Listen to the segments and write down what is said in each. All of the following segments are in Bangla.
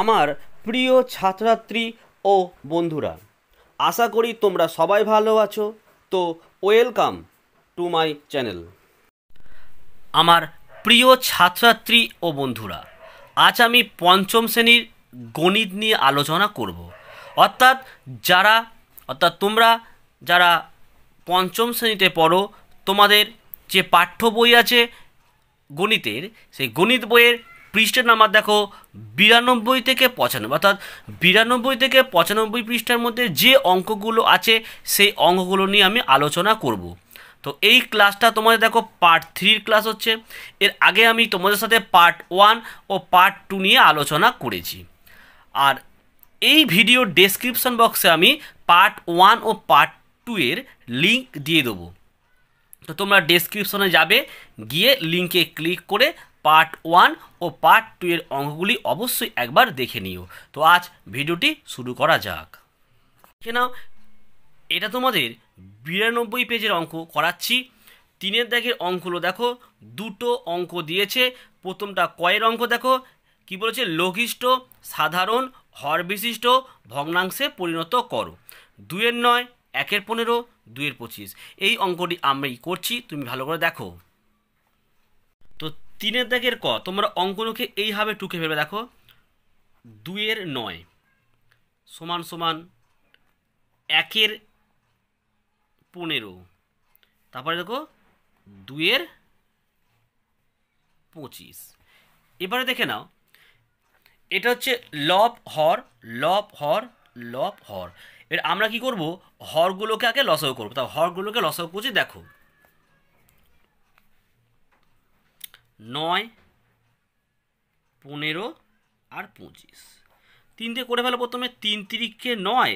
আমার প্রিয় ছাত্রছাত্রী ও বন্ধুরা, আশা করি তোমরা সবাই ভালো আছো। তো ওয়েলকাম টু মাই চ্যানেল। আমার প্রিয় ছাত্রছাত্রী ও বন্ধুরা, আজ আমি পঞ্চম শ্রেণীর গণিত নিয়ে আলোচনা করব। অর্থাৎ তোমরা যারা পঞ্চম শ্রেণীতে পড়ো, তোমাদের যে পাঠ্য বই আছে গণিতের, সেই গণিত বইয়ের পৃষ্ঠার নাম্বার দেখো 92 থেকে 95, অর্থাৎ 92 থেকে 95 পৃষ্ঠার মধ্যে যে অঙ্কগুলো আছে সেই অঙ্কগুলো নিয়ে আমি আলোচনা করব। তো এই ক্লাসটা তোমাদের দেখো পার্ট 3 ক্লাস হচ্ছে। এর আগে আমি তোমাদের সাথে পার্ট 1 ও পার্ট 2 নিয়ে আলোচনা করেছি। আর এই ভিডিওর ডেসক্রিপশন বক্সে আমি পার্ট 1 ও পার্ট 2 এর লিঙ্ক দিয়ে দেবো। তো তোমরা ডেসক্রিপশনে যাবে, গিয়ে লিঙ্কে ক্লিক করে পার্ট 1 ও পার্ট 2 এর অঙ্কগুলি অবশ্যই একবার দেখে নিও। তো আজ ভিডিওটি শুরু করা যাক। দেখে নাও, এটা তোমাদের 92 পেজের অঙ্ক করাচ্ছি। 3 দাগের অঙ্কগুলো দেখো, দুটো অঙ্ক দিয়েছে। প্রথমটা কয়ের অঙ্ক দেখো, কি বলেছে, লঘিষ্ঠ সাধারণ হর বিশিষ্ট ভগ্নাংশে পরিণত করো। 2-9, 1-15, 2-25 এই অঙ্কটি আমি করছি, তুমি ভালো করে দেখো। তো 3 দাগের ক, তোমরা অঙ্কগুলোকে এইভাবে টুকে ফেলবে। দেখো 2-9 সমান সমান 1-15, তারপরে দেখো 2-25। এবারে দেখে নাও, এটা হচ্ছে লব হর লব হর লব হর। এর আমরা কি করব, হরগুলোকে আগে লসাগু করব। তা হরগুলোকে লসাগু করছি, দেখো 9, 15 আর 25। 3 দিয়ে করে ফেলো। প্রথমে 3-3 9,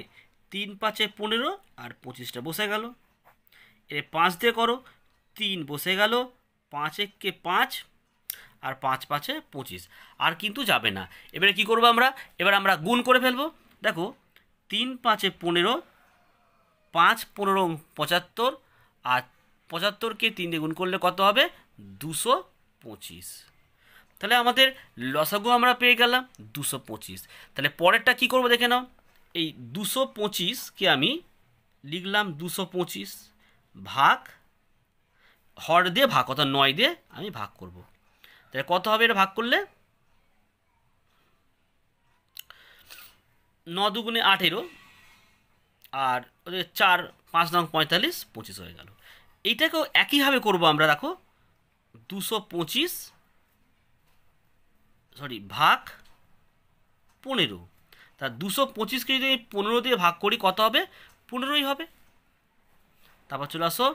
3-5 15 আর 25টা বসে গেল। এর 5 দিয়ে করো, 3 বসে গেল, 5-1 5 আর 5-5 25, আর কিন্তু যাবে না। এবারে কি করব আমরা, এবার আমরা গুণ করে ফেলবো। দেখো 3-5 15, 5-15 75, আর 75কে 3 দিয়ে গুণ করলে কত হবে, 225। তাহলে আমাদের লসাগু আমরা পেয়ে গেলাম 225। তাহলে পরেরটা কি করব দেখে নাও, এই 225কে আমি লিখলাম 225 ভাগ হর দিয়ে ভাগ, অর্থাৎ 9 দিয়ে আমি ভাগ করব। তাহলে কত হবে, এটা ভাগ করলে 9-2 18, আর 4-5 45, 25 হয়ে গেল। এইটাকেও একইভাবে করব আমরা। দেখো 225 ভাগ 15, তা 225কে যদি 15 দিয়ে ভাগ করি কত হবে, 15ই হবে। তারপর চলে আসো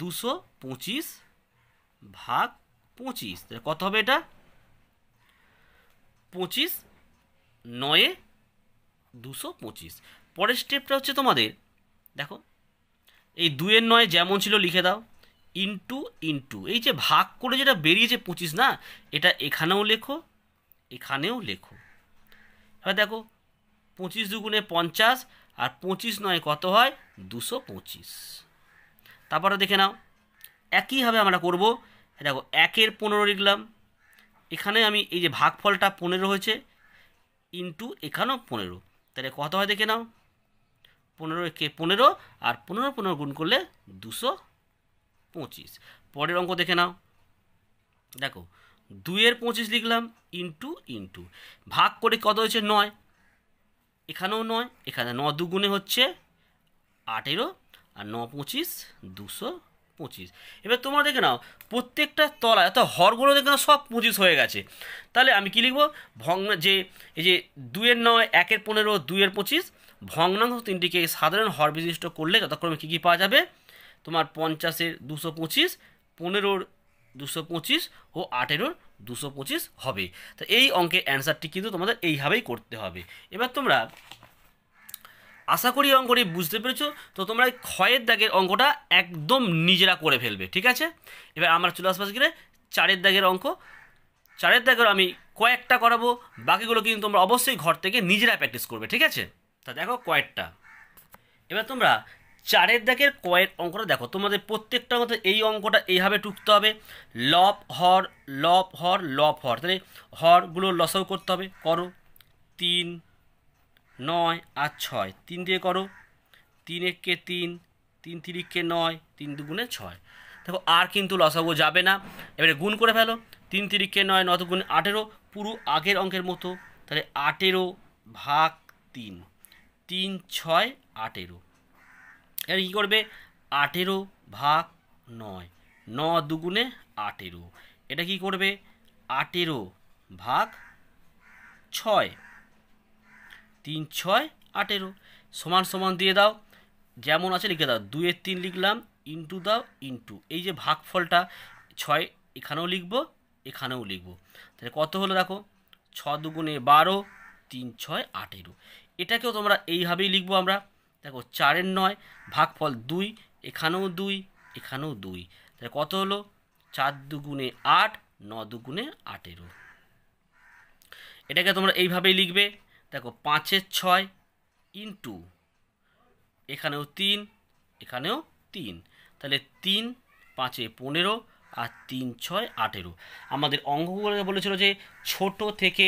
225 ভাগ 25, তাহলে কত হবে, এটা 25, 9 225। পরের স্টেপটা হচ্ছে তোমাদের, দেখো এই 2-9 যেমন ছিল লিখে দাও, ইন্টু ইন্টু এই যে ভাগ করে যেটা বেরিয়েছে 25 না, এটা এখানেও লেখো, এখানেও লেখো। এবার দেখো 25-2 50, আর 25-9 কত হয়, 225। তারপরে দেখে নাও, একইভাবে আমরা করব। দেখো 1-15 লিখলাম, এখানে আমি এই যে ভাগফলটা 15 হয়েছে, ইন্টু এখানেও 15, তাহলে কত হয় দেখে নাও, 15 আর 15 গুণ করলে 225। পরের অঙ্ক দেখে নাও, দেখো 2-25 লিখলাম, ইন্টু ইন্টু ভাগ করে কত হয়েছে 9, এখানেও 9, এখানে 9-2 হচ্ছে 18, আর 9-25 225। এবার তোমরা দেখে নাও প্রত্যেকটা তলায়, অর্থাৎ হরগুলো দেখে নাও সব 25 হয়ে গেছে। তাহলে আমি কি লিখবো, যে এই যে 2-9, 1-15, 2-25 ভগ্নাংশ তিনটিকে সাধারণ হর বিশিষ্ট করলে যথাক্রমে কী কী পাওয়া যাবে, তোমার 50-এর 225, 15-র 225 ও 18-র 225 হবে। তো এই অঙ্কের অ্যান্সারটি কিন্তু তোমাদের এইভাবেই করতে হবে। এবার তোমরা আশা করি অঙ্কটি বুঝতে পেরেছো। তো তোমরা এই ক্ষয়ের দাগের অঙ্কটা একদম নিজেরা করে ফেলবে, ঠিক আছে। এবার আমরা চলে আসবো গেলে 4 দাগের অঙ্ক। 4 দাগের আমি কয়েকটা করাবো, বাকিগুলো কিন্তু তোমরা অবশ্যই ঘর থেকে নিজেরা প্র্যাকটিস করবে, ঠিক আছে। তা দেখো কয়েকটা, এবার তোমরা 4 দাগের কয়ের অঙ্কটা দেখো। তোমাদের প্রত্যেকটার মধ্যে এই অঙ্কটা এইভাবে টুকতে হবে, লব হর লব হর লব হর। তাহলে হরগুলো লসাগু করতে হবে, করো। তিন, 9 আর 6, 3 দিয়ে করো, 3 একে 3, 3 তিরিকে 9, 3 দুগুণে 6। দেখো আর কিন্তু লসাগু যাবে না, এবারে গুণ করে ফেলো, 3 তিরিকে 9, 9 দুগুণে 18, পুরো আগের অঙ্কের মতো। তাহলে 18 ভাগ 3, 3 6 18। এবার কী করবে, 18 ভাগ 9, 9 দুগুণে 18, এটা কি করবে 18 ভাগ 6, 3 6 18, সমান সমান দিয়ে দাও, যেমন আছে লিখে দাও, 2 এর 3 লিখলাম, ইন্টু দাও, ইন্টু এই যে ভাগফলটা 6 এখানেও লিখবো, এখানেও লিখবো। তাহলে কত হলো দেখো, 6 দুগুণে 12, 3 6 18। এটাকেও তোমরা এইভাবেই লিখবো আমরা। দেখো 4 এর 9 ভাগফল 2, এখানেও 2, এখানেও 2, তাহলে কত হলো 4 দুগুণে 8, 9 দুগুণে 18। এটাকে তোমরা এইভাবেই লিখবে। দেখো 5 এর 6 ইন্টু এখানেও 3, এখানেও 3, তাহলে 3 5 15 আর 3 6 18। আমাদের অঙ্কগুলো বলেছিল যে ছোট থেকে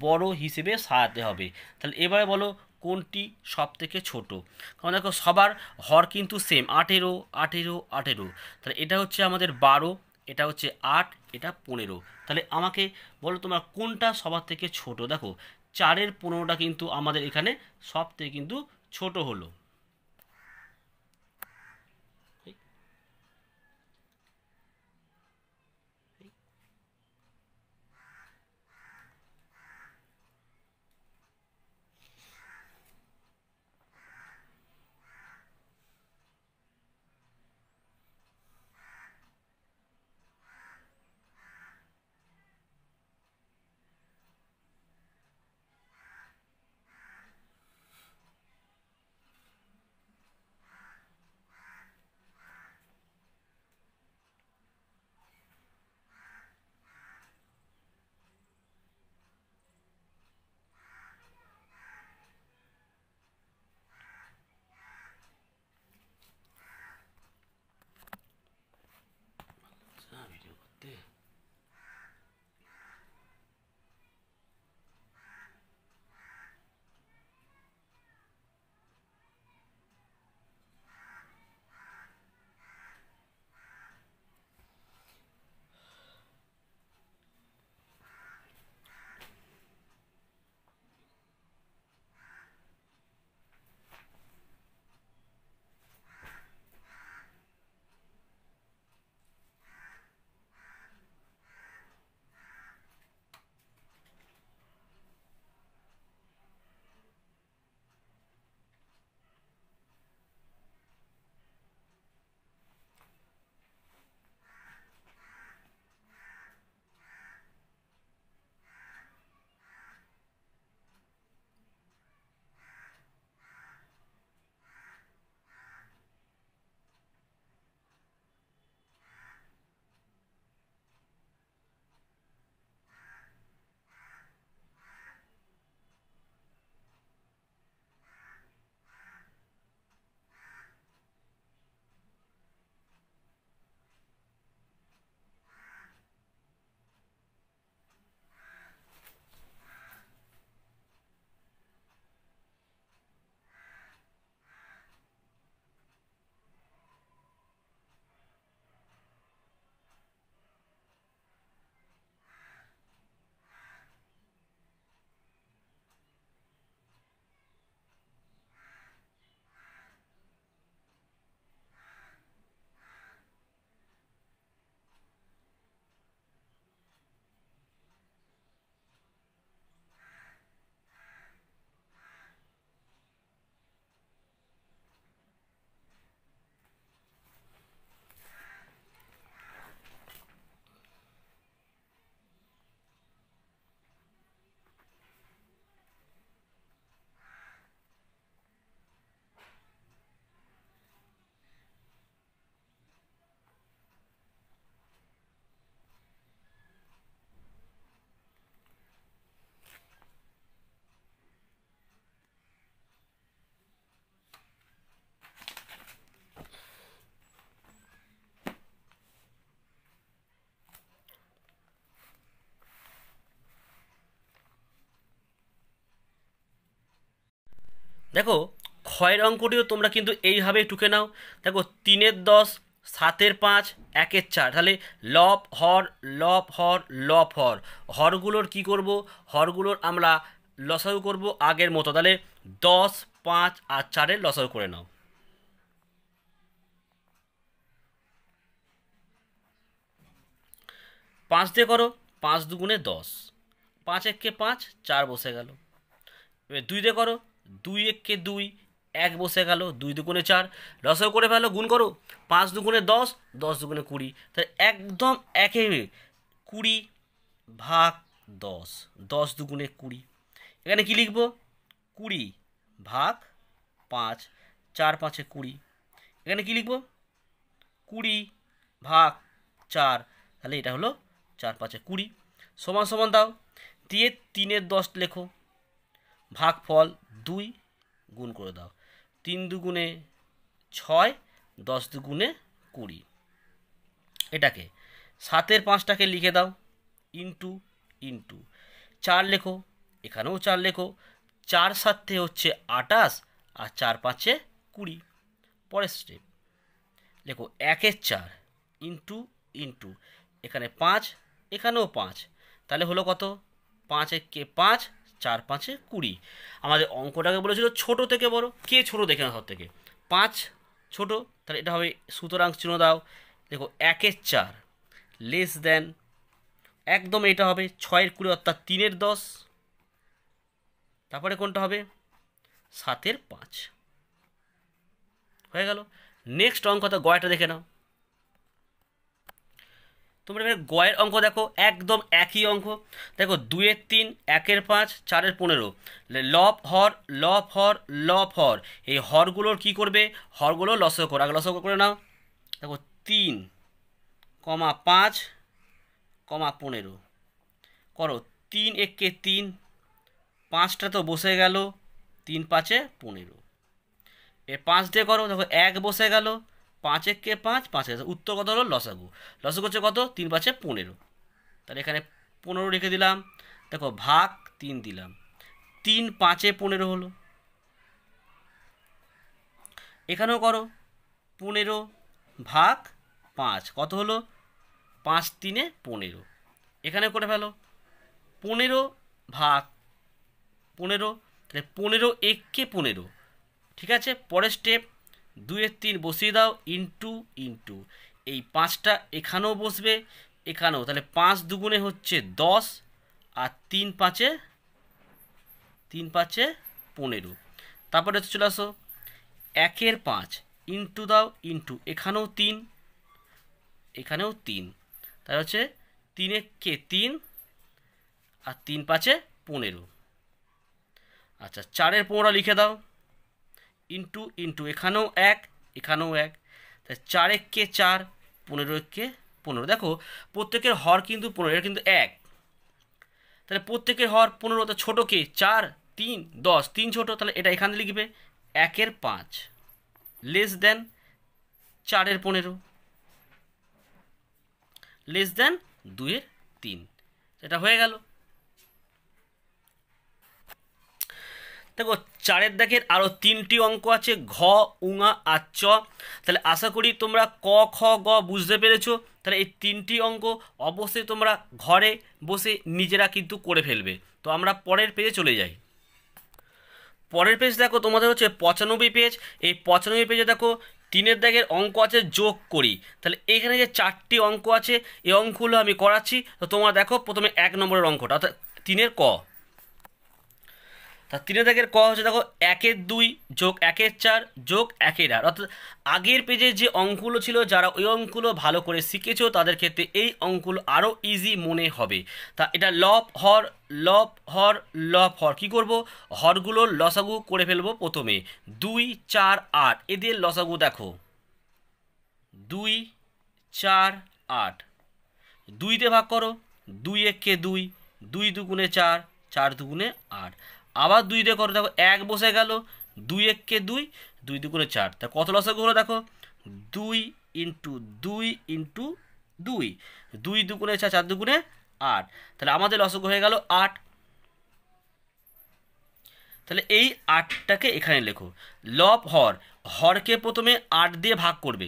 বড় হিসেবে সাজাতে হবে। তাহলে এবারে বলো কোনটি সব থেকে ছোট? কারণ দেখো সবার হর কিন্তু সেম, 18 18 18, তাহলে এটা হচ্ছে আমাদের 12, এটা হচ্ছে 8, এটা 15। তাহলে আমাকে বলো তোমার কোনটা সবার থেকে ছোট? দেখো 4-এর 15টা কিন্তু আমাদের এখানে সব থেকে কিন্তু ছোট হলো। দেখো ক্ষয়ের অঙ্কটিও তোমরা কিন্তু এইভাবেই টুকে নাও। দেখো 3-এর 10, 7-এর 5, 1-এর 4, তাহলে লব হর লব হর লব হর, হরগুলোর কি করব, হরগুলোর আমরা লসাগু করব আগের মতো। তাহলে 10, 5 আর 4-এর লসাগু করে নাও। 5 দিয়ে করো, 5 দুগুণে 10, 5 একে 5, 4 বসে গেল। এবার 2 দিয়ে করো, 2 একে 2, 1 বসে গেল, 2 দুগুণে 4, লসাগু করে ফেলো, গুণ করো, 5 দুগুণে 10, 10 দুগুণে 20, তাহলে একদম একে 20 ভাগ 10, 10 দুগুণে 20। এখানে কি লিখবো, 20 ভাগ 5, 4 5-এ 20। এখানে কি লিখবো, 20 ভাগ 4, তাহলে এটা হলো 4 5-এ 20, সমান সমান দাও দিয়ে 3-এর 10 লেখো, ভাগ ফল 2, গুণ করে দাও, 3 দুগুণে 6, 10 দুগুণে 20। এটাকে 7-এর 5টাকে লিখে দাও, ইন্টু ইন্টু 4 লেখো, এখানেও 4 লেখো, 4 7 হচ্ছে 28 আর 4 5-এ 20। পরের স্টেপ লেখো 1-এর 4 ইন্টু ইন্টু, এখানে 5, এখানেও 5, তাহলে হলো কত, 5 একে 5, 4 5-এ 20। আমাদের অঙ্কটাকে বলেছিল ছোট থেকে বড়, কে ছোট দেখে না সব থেকে, 5 ছোট, তাহলে এটা হবে, সুতরাং চিহ্ন দাও, দেখো 1-এর 4 লেস দেন, একদম এটা হবে 6-এর 20 অর্থাৎ 3-এর 10, তারপরে কোনটা হবে 7-এর 5, হয়ে গেল। নেক্সট অঙ্কটা গয়টা দেখে নাও। তোমরা এবার গয়ের অঙ্ক দেখো, একদম একই অঙ্ক। দেখো 2-এর 3, 1-এর 5, 4-এর 15, লব হর লব হর লব হর, এই হরগুলোর কি করবে, হরগুলো লসাগু করো, আগে লসাগু করে নাও। দেখো 3, 5, 15 করো, 3 একে 3, 5টা তো বসে গেল, 3 5-এ 15, এ 5 দিয়ে করো, দেখো 1 বসে গেল, 5 একে 5, 5 উত্তর কত হলো, লসাগু। লসাগু হচ্ছে কত, 3 5-এ 15, তাহলে এখানে 15 রেখে দিলাম, দেখো ভাগ 3 দিলাম, 3 5-এ 15 হলো। এখানেও করো 15 ভাগ 5, কত হলো, 5 3-এ 15। এখানে করে ফেলো 15 ভাগ 15, তাহলে 15 একে 15, ঠিক আছে। পরের স্টেপ 2-এর 3 বসিয়ে দাও, ইন্টু ইন্টু, এই 5টা এখানেও বসবে, এখানেও, তাহলে 5 দুগুণে হচ্ছে 10 আর 3 5-এ 15। তারপরে হচ্ছে চলে আসো 1-এর 5 ইন্টু দাও, ইন্টু, এখানেও 3, এখানেও 3, তাহলে হচ্ছে 3 একে 3 আর 3 5-এ 15। আচ্ছা 4-এর 15 লিখে দাও, ইন্টু ইন্টু, এখানেও 1, এখানেও 1, তাহলে 4 একে 4, 15 একে 15। দেখো প্রত্যেকের হর কিন্তু 15, এটা কিন্তু 1, তাহলে প্রত্যেকের হর 15, তো ছোটো কে 4, 3 10, 3 ছোট, তাহলে এটা এখানে লিখবে 1-এর 5 লেস দেন 4-এর 15 লেস দেন 2-এর 3, এটা হয়ে গেল। দেখো 4-এর দাগের আরও 3টি অঙ্ক আছে, ঘ, উঙা আর চ। তাহলে আশা করি তোমরা ক খ গ বুঝতে পেরেছো। তাহলে এই 3টি অঙ্ক অবশ্যই তোমরা ঘরে বসে নিজেরা কিন্তু করে ফেলবে। তো আমরা পরের পেজে চলে যাই। পরের পেজ দেখো তোমাদের হচ্ছে 95 পেজ। এই 95 পেজে দেখো 3-এর দাগের অঙ্ক আছে, যোগ করি। তাহলে এখানে যে 4টি অঙ্ক আছে, এই অঙ্কগুলো আমি করাচ্ছি। তো তোমরা দেখো প্রথমে 1 নম্বরের অঙ্কটা, অর্থাৎ 3-এর ক। তা 3-এর দাগের ক হচ্ছে, দেখো 1-এর 2 যোগ 1-এর 4 যোগ 1-এর 8, অর্থাৎ আগের পেজে যে অঙ্কগুলো ছিল, যারা ওই অঙ্কগুলো ভালো করে শিখেছো তাদের ক্ষেত্রে এই অঙ্কগুলো আরও ইজি মনে হবে। তা এটা লব হর লব হর লব হর, কী করবো, হরগুলোর লসাগু করে ফেলবো। প্রথমে 2 4 8, এদের লসাগু দেখো 2 4 8, 2 দিয়ে ভাগ করো, 2 একে 2, 2 দুগুণে 4, 4 দুগুণে 8, আবার 2 দিয়ে করো, দেখো 1 বসে গেল, 2 একে 2, 2 দুগুণে 4, তা কত লসাগু হলো দেখো 2 ইন্টু 2 ইন্টু 2, 2 দুগুণে 4, 4 দুগুণে 8, তাহলে আমাদের লসাগু হয়ে গেল 8। তাহলে এই 8টাকে এখানে লেখো। লব হর, হরকে প্রথমে 8 দিয়ে ভাগ করবে,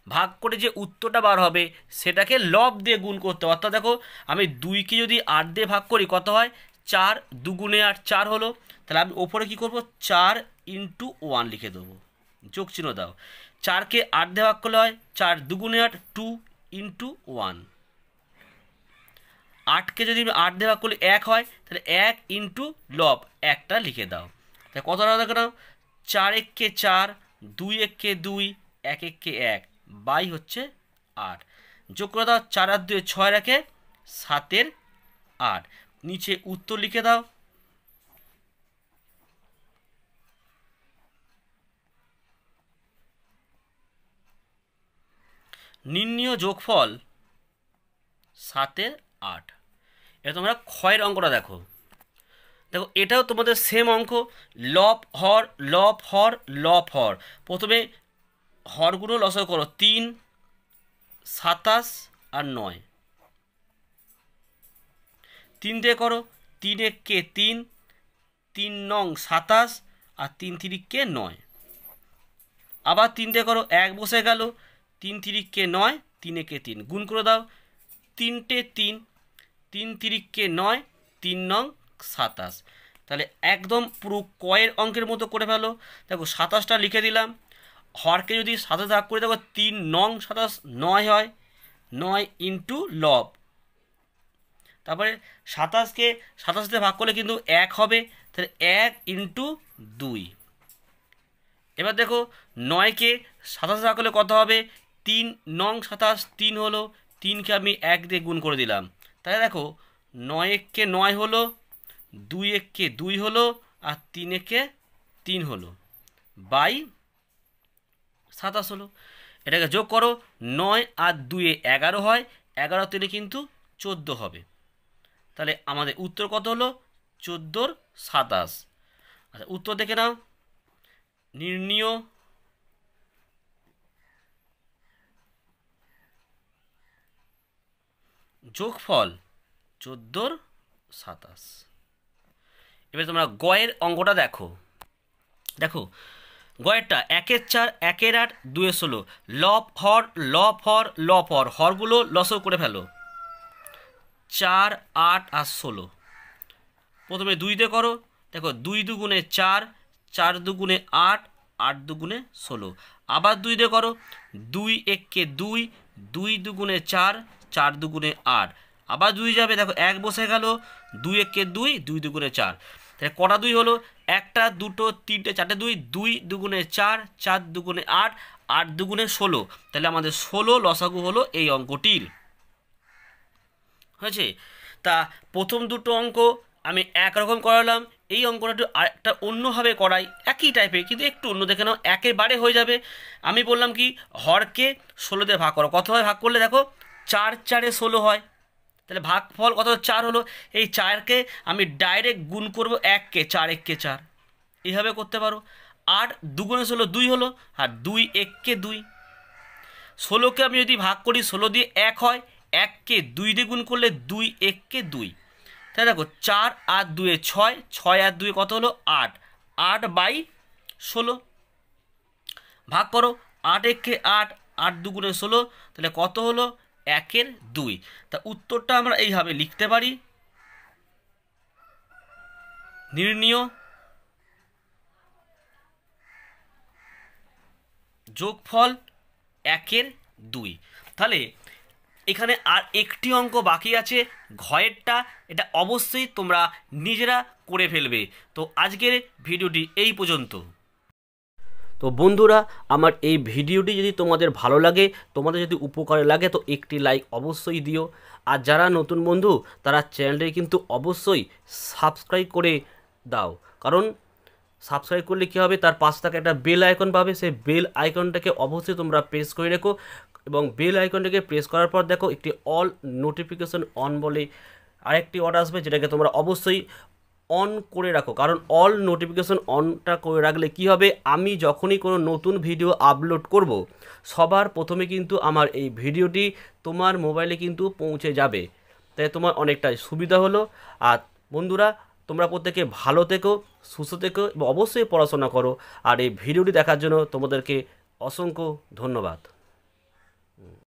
ভাগ করে যে উত্তরটা বার হবে সেটাকে লব দিয়ে গুণ করতে হবে। অর্থাৎ দেখো আমি 2কে যদি 8 দিয়ে ভাগ করি কত হয়, 4 2 8 4 হলো। তাহলে আমি ওপরে কী করবো, 4 × 1 লিখে দেবো, যোগ চিহ্ন দাও। 4কে 8 দিয়ে ভাগ করলে হয় 4 2 8 2 × 1। 8কে যদি 8 দিয়ে ভাগ করলে 1 হয়, তাহলে 1 × লব 1টা লিখে দাও। তাহলে কতটা দেখো নাও, 4 1 4 2 1 2 1 1 1 বাই হচ্ছে 8, যোগ করে দাও। 4 আর 2 6 রাখে 7 8, নিচে উত্তর লিখে দাও। নির্ণীয় যোগফল 7 8। এবার তোমরা ক্ষয়ের অঙ্কটা দেখো। দেখো এটাও তোমাদের সেম অঙ্ক, লব হর লব হর লব হর। প্রথমে হরগুলো লসাগু করো, 3 27 আর 9, 3 দিয়ে করো, 3 1 3 3 9 27 আর 3 3 9। আবার 3 দিয়ে করো, 1 বসে গেল, 3 3 9 3 1 3 গুণ করে দাও, 3 3 3 3 9 3 9 27। তাহলে একদম পুরো কয়ের অঙ্কের মতো করে ফেলো। দেখো 27টা লিখে দিলাম, হরকে যদি 27 ভাগ করে দেখো 3 9 27 9 হয়, 9 × লব। তারপরে 27কে 27 দিয়ে ভাগ করলে কিন্তু 1 হবে, তাহলে 1 × 2। এবার দেখো 9কে 27 ভাগ করলে কত হবে, 3 9 27 3 হলো, 3কে আমি 1 দিয়ে গুণ করে দিলাম। তাহলে দেখো 9 1 9 হলো, 2 1 2 হলো আর 3 1 3 হলো, বাই 27 হলো। এটাকে যোগ করো, 9 আর 2 11 হয়, 11 3 কিন্তু 14 হবে। তাহলে আমাদের উত্তর কত হলো, 14 27। আচ্ছা উত্তর দেখে নাও, নির্ণীয় যোগফল 14 27। এবার তোমরা গয়ের অঙ্কটা দেখো। দেখো গয়েরটা 1 4 1 8 2 16, লব হর লব হর লব হর, হরগুলো লসাগু করে ফেলো, 4 8 আর 16। প্রথমে 2 দিয়ে করো, দেখো 2 2 4 4 2 8 8 2 16। আবার 2 দিয়ে করো, 2 1 2 2 2 4 4 2 8। আবার 2 যাবে, দেখো 1 বসে গেল, 2 1 2 2 2 4। তাহলে কটা 2 হলো, 1টা 2টো 3টে 4টে 2 2 2 4 4 2 8 8 2 16। তাহলে আমাদের 16 লসাগু হলো এই অঙ্কটির। হয়েছে? তা প্রথম দুটো অঙ্ক আমি একরকম করালাম, এই অঙ্কটা একটু আরেকটা অন্যভাবে করাই, একই টাইপের কিন্তু একটু অন্য, দেখে নাও একেবারে হয়ে যাবে। আমি বললাম কি, হরকে 16 দিয়ে ভাগ করো, কত হয় ভাগ করলে, দেখো 4 4 16 হয়, তাহলে ভাগফল কত 4 হলো। এই 4কে আমি ডাইরেক্ট গুণ করব 1কে, 4 1 4, এইভাবে করতে পারো। 8 2 16 2 হলো, আর 2 1 2। 16কে আমি যদি ভাগ করি 16 দিয়ে 1 হয়, 1কে 2 দিয়ে গুণ করলে 2 1 2। তাহলে দেখো 4 আর 2 6, 6 আর 2 কত হলো 8, 8 বাই 16। ভাগ করো, 8 1 8 8 2 16, তাহলে কত হলো 1 2। তা উত্তরটা আমরা এইভাবে লিখতে পারি, নির্ণীয় যোগফল 1 2। তাহলে এখানে আর একটি অঙ্ক বাকি আছে ঘয়েরটা, এটা অবশ্যই তোমরা নিজেরা করে ফেলবে। তো আজকের ভিডিওটি এই পর্যন্ত। তো বন্ধুরা, আমার এই ভিডিওটি যদি তোমাদের ভালো লাগে, তোমাদের যদি উপকারে লাগে, তো একটি লাইক অবশ্যই দিও। আর যারা নতুন বন্ধু তারা চ্যানেলটি কিন্তু অবশ্যই সাবস্ক্রাইব করে দাও, কারণ সাবস্ক্রাইব করলে কী হবে, তার পাশ থেকে একটা বেল আইকন পাবে, সেই বেল আইকনটাকে অবশ্যই তোমরা প্রেস করে রেখো। এবং বেল আইকনটাকে প্রেস করার পর দেখো একটি অল নোটিফিকেশন অন বলে আরেকটি অর্ডার আসবে, যেটাকে তোমরা অবশ্যই অন করে রাখো। কারণ অল নোটিফিকেশন অনটা করে রাখলে কি হবে, আমি যখনই কোনো নতুন ভিডিও আপলোড করব, সবার প্রথমে কিন্তু আমার এই ভিডিওটি তোমার মোবাইলে কিন্তু পৌঁছে যাবে, তাই তোমার অনেকটাই সুবিধা হলো। আর বন্ধুরা, তোমরা প্রত্যেকে ভালো থেকো, সুস্থ থেকো এবং অবশ্যই পড়াশোনা করো। আর এই ভিডিওটি দেখার জন্য তোমাদেরকে অসংখ্য ধন্যবাদ।